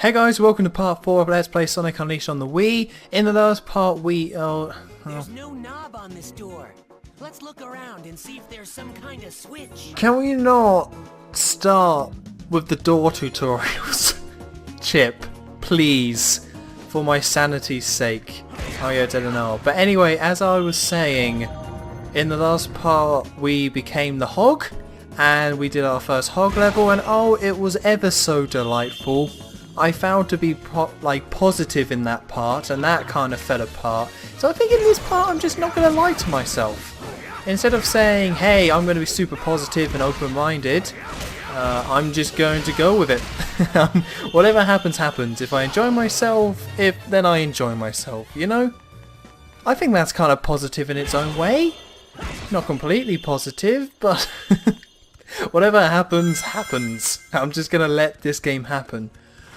Hey guys, welcome to part 4 of Let's Play Sonic Unleashed on the Wii. In the last part There's no knob on this door. Let's look around and see if there's some kind of switch. Can we not start with the door tutorials? Chip, please, for my sanity's sake. Oh yeah, I didn't know. But anyway, as I was saying, in the last part we became the hog, and we did our first hog level, and oh, it was ever so delightful. I found to be positive in that part, and that kind of fell apart. So I think in this part I'm just not going to lie to myself. Instead of saying, hey, I'm going to be super positive and open-minded, I'm just going to go with it. Whatever happens, happens. If I enjoy myself, then I enjoy myself, you know? I think that's kind of positive in its own way. Not completely positive, but whatever happens, happens. I'm just going to let this game happen.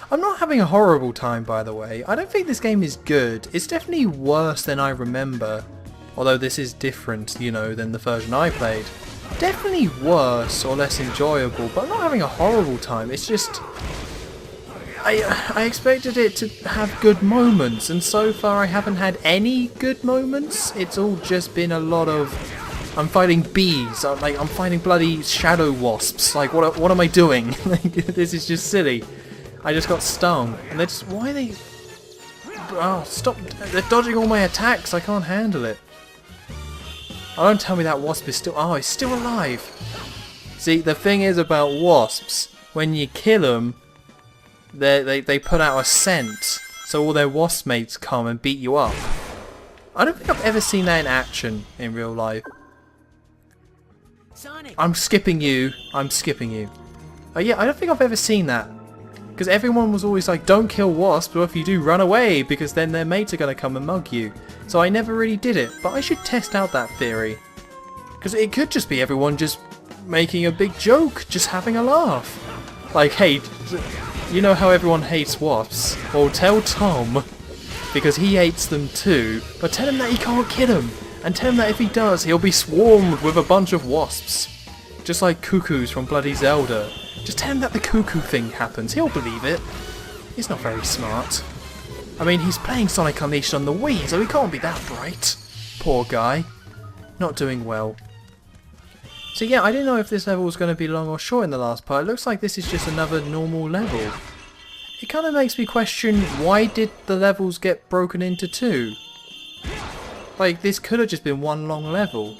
I'm not having a horrible time, by the way. I don't think this game is good. It's definitely worse than I remember. Although this is different, you know, than the version I played. Definitely worse or less enjoyable, but I'm not having a horrible time. It's just... I expected it to have good moments, and so far I haven't had any good moments. It's all just been a lot of... I'm fighting bees, I'm fighting bloody shadow wasps. Like, what am I doing? This is just silly. I just got stung, and they're just... Why are they... Oh, stop. They're dodging all my attacks. I can't handle it. Oh, don't tell me that wasp is still... Oh, it's still alive. See, the thing is about wasps, when you kill them, they put out a scent, so all their wasp mates come and beat you up. I don't think I've ever seen that in action in real life. Sonic. I'm skipping you. I'm skipping you. Oh yeah, I don't think I've ever seen that. Because everyone was always like, don't kill wasps, or if you do, run away, because then their mates are going to come and mug you. So I never really did it, but I should test out that theory. Because it could just be everyone just making a big joke, just having a laugh. Like, hey, you know how everyone hates wasps? Well, tell Tom, because he hates them too, but tell him that he can't kill them. And tell him that if he does, he'll be swarmed with a bunch of wasps. Just like cuckoos from bloody Zelda. Just tell him that the cuckoo thing happens. He'll believe it. He's not very smart. I mean, he's playing Sonic Unleashed on the Wii, so he can't be that bright. Poor guy. Not doing well. So yeah, I didn't know if this level was going to be long or short in the last part. It looks like this is just another normal level. It kind of makes me question, why did the levels get broken into two? Like, this could have just been one long level.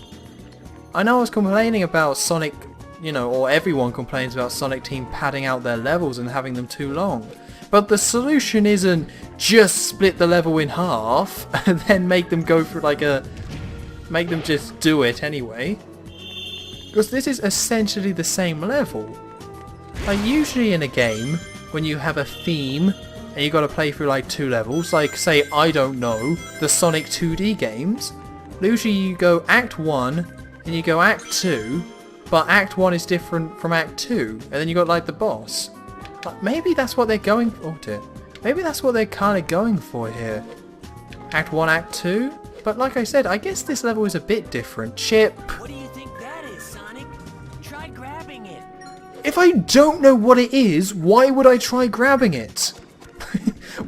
I know I was complaining about Sonic... You know, or everyone complains about Sonic Team padding out their levels and having them too long. But the solution isn't just split the level in half and then make them go through make them just do it anyway. Because this is essentially the same level. Like, usually in a game, when you have a theme and you got to play through like 2 levels, like say, I don't know, the Sonic 2D games, usually you go Act 1 and you go Act 2, but Act 1 is different from Act 2, and then you got like the boss. But maybe that's what they're going for. Oh dear. Maybe that's what they're kind of going for here. Act 1, Act 2? But like I said, I guess this level is a bit different. Chip. What do you think that is, Sonic? Try grabbing it. If I don't know what it is, why would I try grabbing it?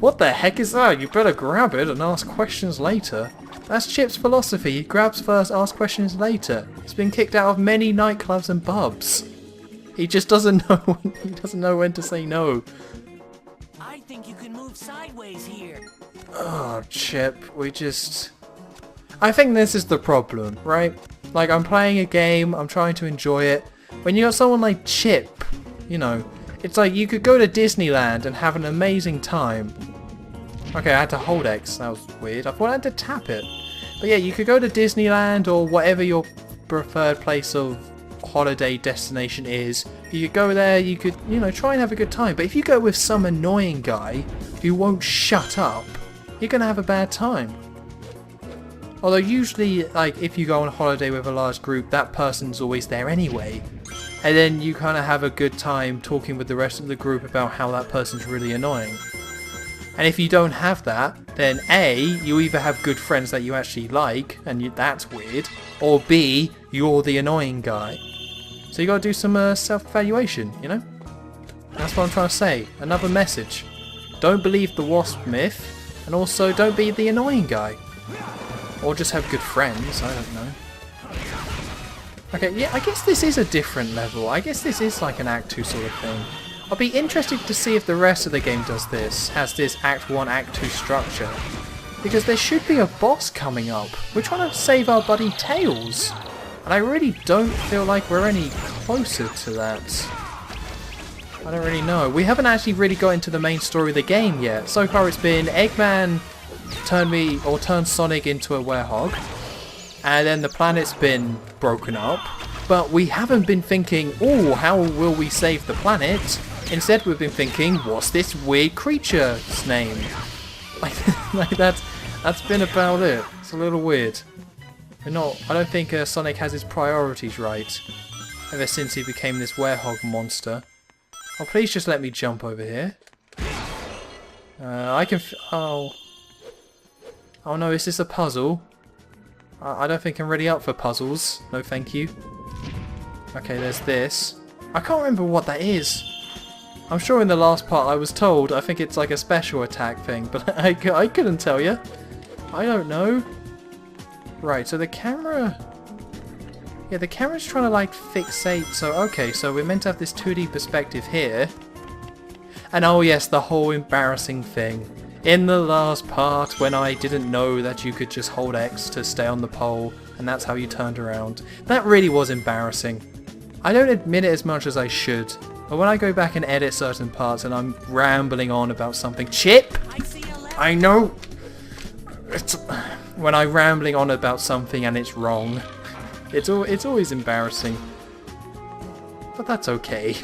What the heck is that? You better grab it and ask questions later. That's Chip's philosophy. He grabs first, asks questions later. He's been kicked out of many nightclubs and pubs. He just doesn't know. He doesn't know when to say no. I think you can move sideways here. Oh, Chip, I think this is the problem, right? Like, I'm playing a game, I'm trying to enjoy it. When you got someone like Chip, you know, it's like you could go to Disneyland and have an amazing time. Okay, I had to hold X. That was weird. I thought I had to tap it. But yeah, you could go to Disneyland or whatever your preferred place of holiday destination is. You could go there, you could, you know, try and have a good time. But if you go with some annoying guy who won't shut up, you're going to have a bad time. Although usually, like, if you go on holiday with a large group, that person's always there anyway. And then you kind of have a good time talking with the rest of the group about how that person's really annoying. And if you don't have that, then A, you either have good friends that you actually like, and that's weird, or B, you're the annoying guy. So you gotta do some self-evaluation, you know? That's what I'm trying to say. Another message. don't believe the wasp myth, and also don't be the annoying guy. Or just have good friends, I don't know. Okay, yeah, I guess this is a different level. I guess this is like an Act 2 sort of thing. I'll be interested to see if the rest of the game does this, has this Act 1, Act 2 structure. Because there should be a boss coming up. We're trying to save our buddy Tails. And I really don't feel like we're any closer to that. I don't really know. We haven't actually really got into the main story of the game yet. So far it's been Eggman turned Sonic into a werehog. And then the planet's been broken up. But we haven't been thinking, oh, how will we save the planet? Instead we've been thinking, what's this weird creature's name? Like that's been about it. It's a little weird. I don't think Sonic has his priorities right. Ever since he became this werehog monster. Oh, please just let me jump over here. I can oh no, is this a puzzle? I don't think I'm ready up for puzzles. No thank you. Okay, there's this. I can't remember what that is. I'm sure in the last part I was told. I think it's like a special attack thing, but I couldn't tell you. I don't know. Right, so the camera... Yeah, the camera's trying to like fixate. So, okay, so we're meant to have this 2D perspective here. And oh yes, the whole embarrassing thing. In the last part, when I didn't know that you could just hold X to stay on the pole, and that's how you turned around. That really was embarrassing. I don't admit it as much as I should. But when I go back and edit certain parts and I'm rambling on about something... Chip! I know! When I'm rambling on about something and it's wrong. It's always embarrassing. But that's okay.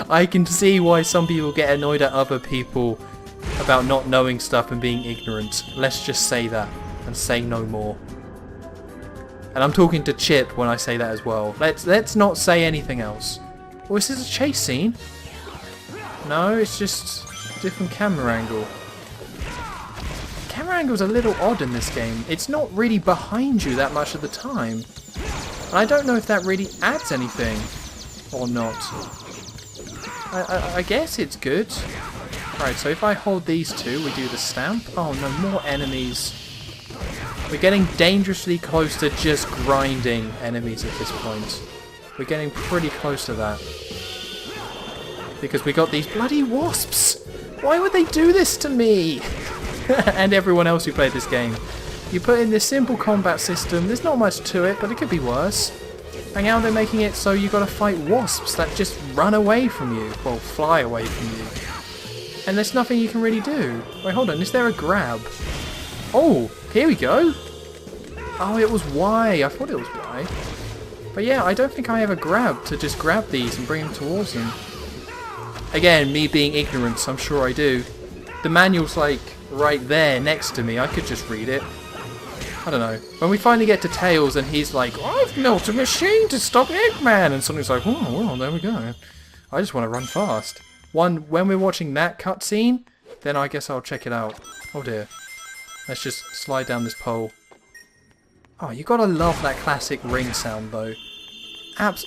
I can see why some people get annoyed at other people about not knowing stuff and being ignorant. Let's just say that and say no more. And I'm talking to Chip when I say that as well. Let's not say anything else. Oh, is this a chase scene? No, it's just a different camera angle. Camera angle's a little odd in this game. It's not really behind you that much of the time. And I don't know if that really adds anything or not. I guess it's good. Right, so if I hold these two, we do the stamp. Oh no, more enemies. We're getting dangerously close to just grinding enemies at this point. We're getting pretty close to that. Because we got these bloody wasps! Why would they do this to me? And everyone else who played this game. You put in this simple combat system, there's not much to it, but it could be worse. And now they're making it so you gotta fight wasps that just run away from you. Well, fly away from you. And there's nothing you can really do. Wait, hold on, is there a grab? Oh, here we go! Oh, it was Y. I thought it was Y. But yeah, I don't think I ever grabbed to just grab these and bring them towards them. Again, me being ignorant, so I'm sure I do. The manual's like right there next to me. I could just read it. I don't know. When we finally get to Tails and he's like, I've built a machine to stop Eggman, and something's like, oh, well, there we go. I just want to run fast. When we're watching that cutscene, then I guess I'll check it out. Oh dear. Let's just slide down this pole. Oh, you gotta love that classic ring sound though.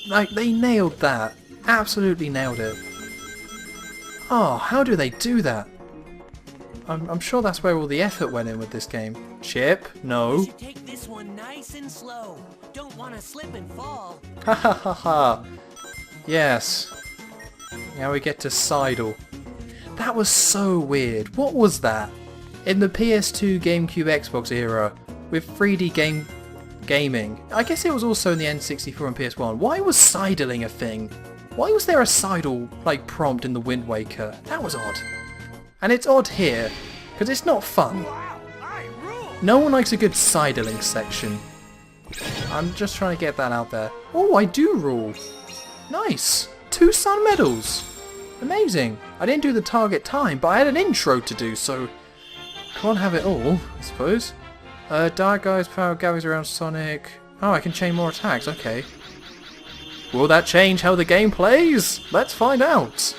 Like, they nailed that. Absolutely nailed it. Oh, how do they do that? I'm sure that's where all the effort went in with this game. Chip? No. You should take this one nice and slow. Don't want to slip and fall. Ha ha ha ha. Yes. Now we get to Sidle. That was so weird. What was that? In the PS2, GameCube, Xbox era, with 3D gaming. I guess it was also in the N64 and PS1. Why was sidling a thing? Why was there a sidle like prompt in the Wind Waker? That was odd. And it's odd here, because it's not fun. No one likes a good sidling section. I'm just trying to get that out there. Oh, I do rule. Nice. 2 sun medals. Amazing. I didn't do the target time, but I had an intro to do, so can't have it all, I suppose. Dark Guy's power gathers around Sonic. Oh, I can chain more attacks, okay. Will that change how the game plays? Let's find out.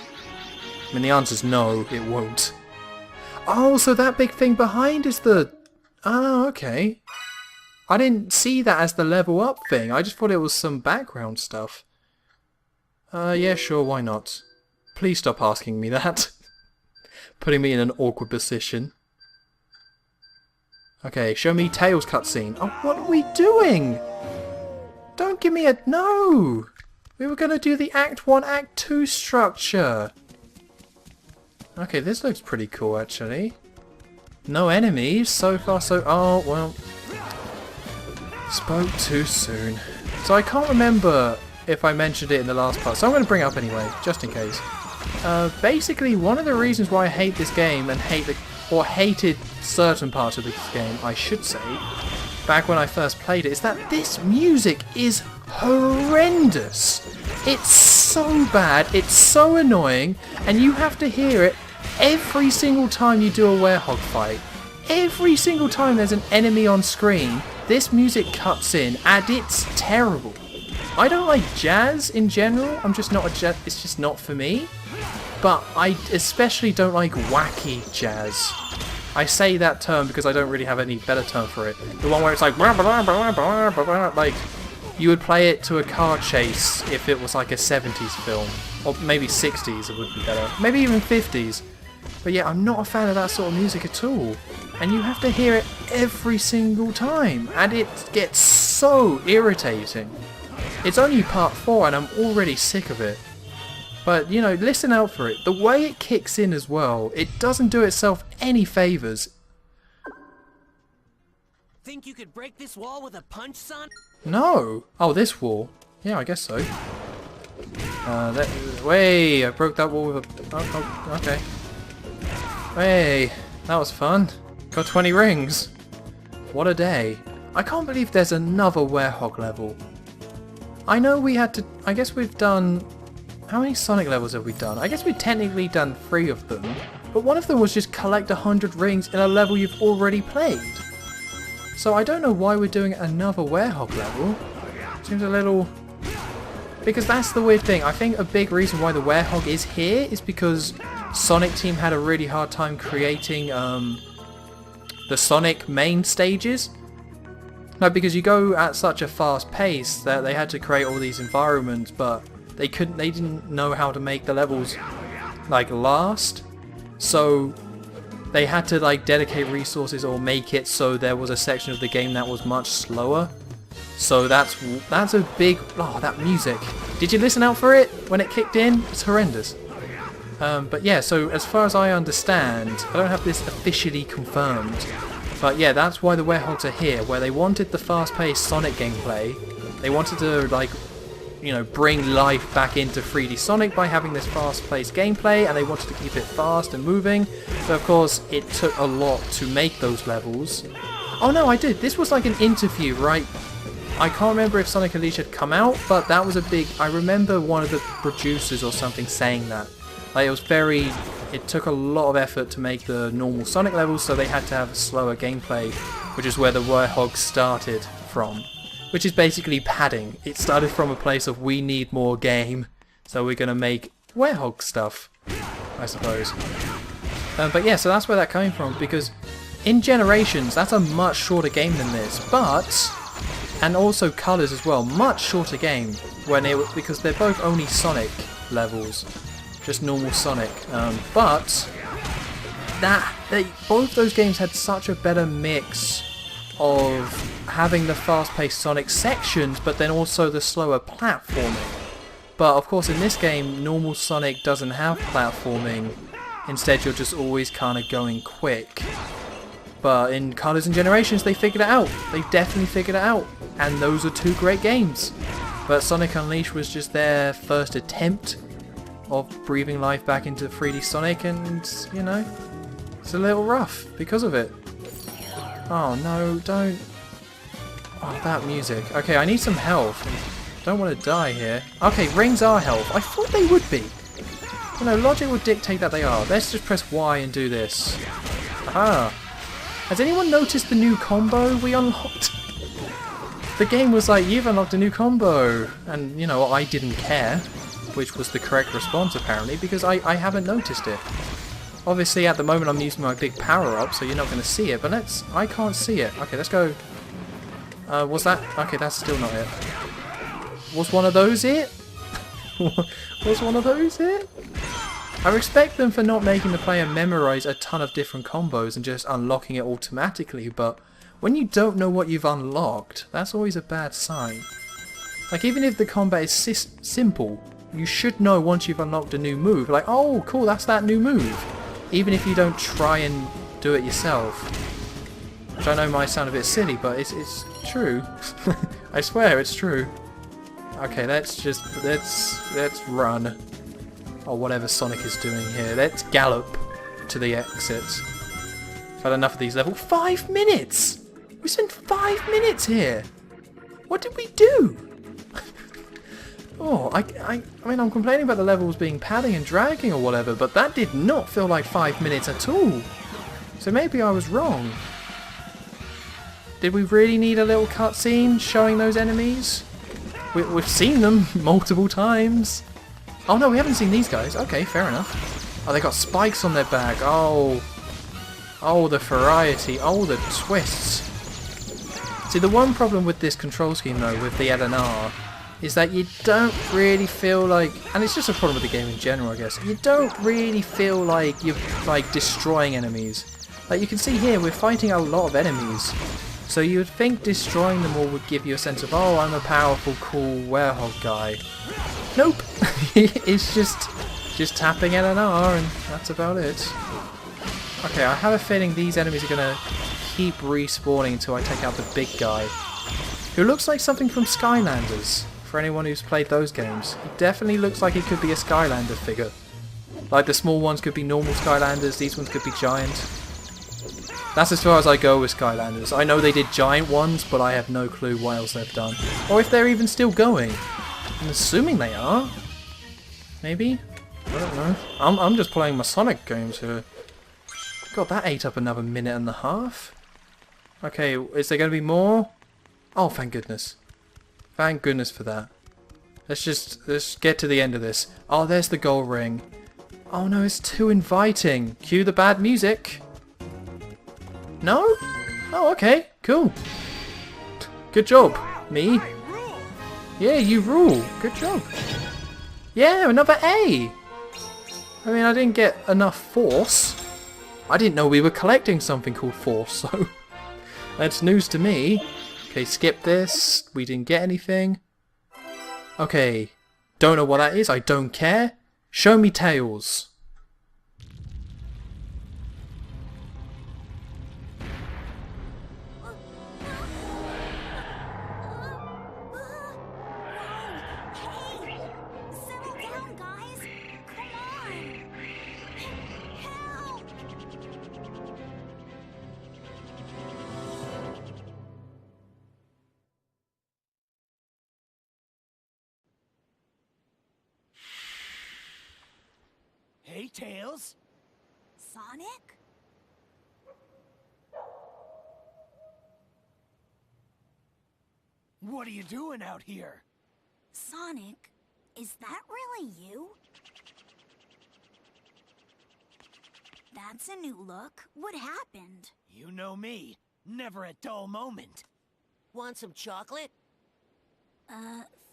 I mean, the answer's no, it won't. Oh, so that big thing behind is the... Oh, okay. I didn't see that as the level up thing. I just thought it was some background stuff. Yeah, sure, why not? Please stop asking me that. Putting me in an awkward position. Okay, show me Tails cutscene. Oh, what are we doing? Don't give me a... No! We were going to do the Act 1, Act 2 structure. Okay, this looks pretty cool, actually. No enemies. So far, so... Oh, well... Spoke too soon. So I can't remember if I mentioned it in the last part, so I'm going to bring it up anyway, just in case. Basically, one of the reasons why I hate this game and hated certain parts of this game, I should say, back when I first played it, is that this music is horrendous. It's so bad, it's so annoying, and you have to hear it every single time you do a werehog fight. Every single time there's an enemy on screen, this music cuts in, and it's terrible. I don't like jazz in general, I'm just not a jazz, it's just not for me. But I especially don't like wacky jazz. I say that term because I don't really have any better term for it. The one where it's like you would play it to a car chase if it was like a 70s film. Or maybe 60s it would be better. Maybe even 50s. But yeah, I'm not a fan of that sort of music at all. And you have to hear it every single time. And it gets so irritating. It's only part 4 and I'm already sick of it. But, you know, listen out for it. The way it kicks in as well, it doesn't do itself any favours. Think you could break this wall with a punch, son? No! Oh, this wall. Yeah, I guess so. Way, I broke that wall with a... Oh, okay. Hey, that was fun. Got 20 rings. What a day. I can't believe there's another werehog level. I know we had to... I guess we've done... How many Sonic levels have we done? I guess we've technically done 3 of them, but one of them was just collect 100 rings in a level you've already played. So I don't know why we're doing another werehog level. Seems a little... Because that's the weird thing. I think a big reason why the werehog is here is because Sonic Team had a really hard time creating the Sonic main stages. No, because you go at such a fast pace that they had to create all these environments, but they didn't know how to make the levels like last, so they had to like dedicate resources or make it so there was a section of the game that was much slower. So that's a big... Oh, that music. Did you listen out for it when it kicked in? It's horrendous. But yeah, so as far as I understand, I don't have this officially confirmed, but yeah, that's why the werehogs are here, where they wanted the fast-paced Sonic gameplay. They wanted to like, you know, bring life back into 3D Sonic by having this fast-paced gameplay, and they wanted to keep it fast and moving. But of course, it took a lot to make those levels. Oh no, I did. This was like an interview, right? I can't remember if Sonic Unleashed had come out, but that was a big... I remember one of the producers or something saying that. Like, it was very... It took a lot of effort to make the normal Sonic levels, so they had to have slower gameplay, which is where the werehog started from. Which is basically padding. It started from a place of we need more game, so we're going to make werehog stuff, I suppose. But yeah, so that's where that came from, because in Generations, that's a much shorter game than this, but... And also Colors as well, much shorter game, because they're both only Sonic levels, just normal Sonic. But both those games had such a better mix of having the fast-paced Sonic sections, but then also the slower platforming. But of course in this game, normal Sonic doesn't have platforming. Instead you're just always kind of going quick. But in Colors and Generations they figured it out. They definitely figured it out. And those are 2 great games. But Sonic Unleashed was just their first attempt of breathing life back into 3D Sonic, and, you know, it's a little rough because of it. Oh no, don't... Oh, that music. Okay, I need some health. Don't want to die here. Okay, rings are health. I thought they would be. You know, logic would dictate that they are. Let's just press Y and do this. Aha. Has anyone noticed the new combo we unlocked? The game was like, you've unlocked a new combo. And, you know, I didn't care. Which was the correct response, apparently, because I haven't noticed it. Obviously, at the moment, I'm using my big power-up, so you're not going to see it. But I can't see it. Okay, let's go. Was that... Okay, that's still not it. Was one of those it? Was one of those it? I respect them for not making the player memorize a ton of different combos and just unlocking it automatically, but when you don't know what you've unlocked, that's always a bad sign. Like, even if the combat is simple, you should know once you've unlocked a new move. Like, oh, cool, that's that new move. Even if you don't try and do it yourself. Which I know might sound a bit silly, but it's true. I swear, it's true. Okay, let's run. Or whatever Sonic is doing here. Let's gallop to the exit. I've had enough of these levels. 5 minutes! We spent 5 minutes here! What did we do? Oh, I mean, I'm complaining about the levels being padding and dragging or whatever, but that did not feel like 5 minutes at all. So maybe I was wrong. Did we really need a little cutscene showing those enemies? We've seen them multiple times. Oh no, we haven't seen these guys. Okay, fair enough. Oh, they got spikes on their back. Oh. Oh, the variety. Oh, the twists. See, the one problem with this control scheme, though, with the L and R, is that you don't really feel like... And it's just a problem with the game in general, I guess. You don't really feel like you're, like, destroying enemies. Like, you can see here, we're fighting a lot of enemies. So you would think destroying them all would give you a sense of, oh, I'm a powerful, cool werehog guy. Nope. It's just tapping L and R, and that's about it. Okay, I have a feeling these enemies are going to keep respawning until I take out the big guy. Who looks like something from Skylanders, for anyone who's played those games. He definitely looks like he could be a Skylander figure. Like the small ones could be normal Skylanders, these ones could be giant. That's as far as I go with Skylanders. I know they did giant ones, but I have no clue what else they've done. Or if they're even still going. I'm assuming they are. Maybe? I don't know. I'm just playing my Sonic games here. God, that ate up another minute and a half. Okay, is there going to be more? Oh, thank goodness. Thank goodness for that. Let's get to the end of this. Oh, there's the gold ring. Oh no, it's too inviting. Cue the bad music. No? Oh, okay. Cool. Good job. Me? Yeah, you rule. Good job. Yeah, another A. I mean, I didn't get enough force. I didn't know we were collecting something called force, so that's news to me. Okay, skip this. We didn't get anything. Okay. Don't know what that is. I don't care. Show me Tails. Hey, Tails. Sonic? What are you doing out here? Sonic, is that really you? That's a new look. What happened? You know me. Never a dull moment. Want some chocolate?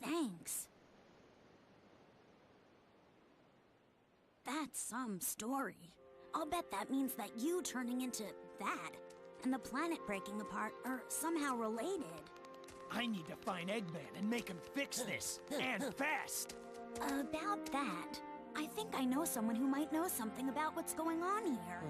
Thanks. That's some story. I'll bet that means that you turning into that and the planet breaking apart are somehow related. I need to find Eggman and make him fix this, and fast! About that, I think I know someone who might know something about what's going on here.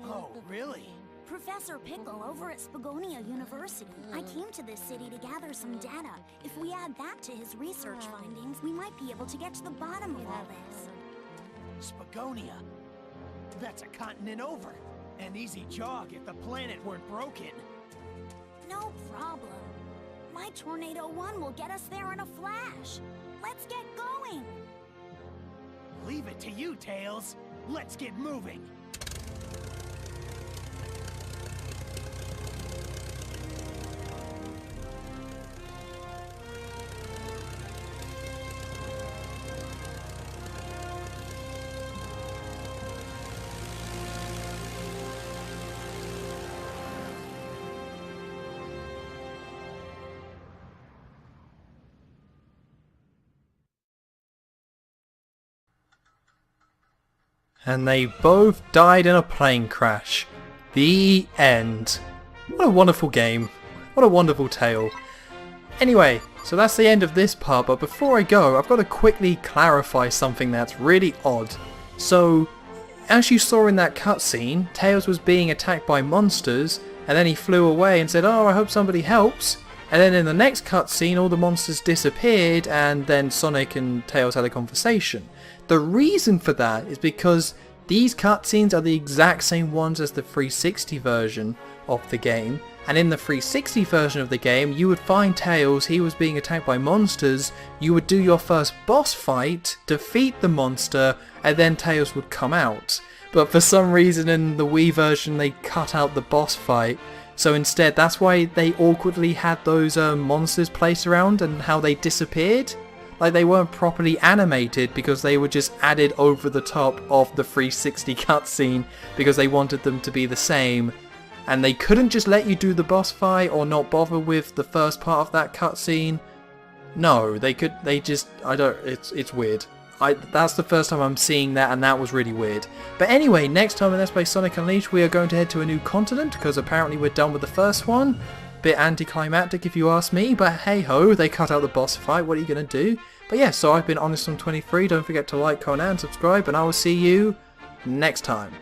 Oh, really? Professor Pickle over at Spagonia University. I came to this city to gather some data. If we add that to his research findings, we might be able to get to the bottom of all this. Spagonia? That's a continent over. An easy jog if the planet weren't broken. No problem. My Tornado 1 will get us there in a flash. Let's get going. Leave it to you, Tails. Let's get moving. And they both died in a plane crash. The end. What a wonderful game. What a wonderful tale. Anyway, so that's the end of this part, but before I go, I've got to quickly clarify something that's really odd. So, as you saw in that cutscene, Tails was being attacked by monsters, and then he flew away and said, "Oh, I hope somebody helps." And then in the next cutscene, all the monsters disappeared, and then Sonic and Tails had a conversation. The reason for that is because these cutscenes are the exact same ones as the 360 version of the game. And in the 360 version of the game, you would find Tails, he was being attacked by monsters, you would do your first boss fight, defeat the monster, and then Tails would come out. But for some reason in the Wii version they cut out the boss fight, so instead that's why they awkwardly had those monsters placed around and how they disappeared. Like they weren't properly animated because they were just added over the top of the 360 cutscene because they wanted them to be the same. And they couldn't just let you do the boss fight or not bother with the first part of that cutscene. No, it's weird. That's the first time I'm seeing that, and that was really weird. But anyway, next time in Let's Play Sonic Unleashed, we are going to head to a new continent, because apparently we're done with the first one. Bit anticlimactic if you ask me, but hey ho, they cut out the boss fight, what are you going to do? But yeah, so I've been HonestOn23, don't forget to like, comment and subscribe, and I will see you next time.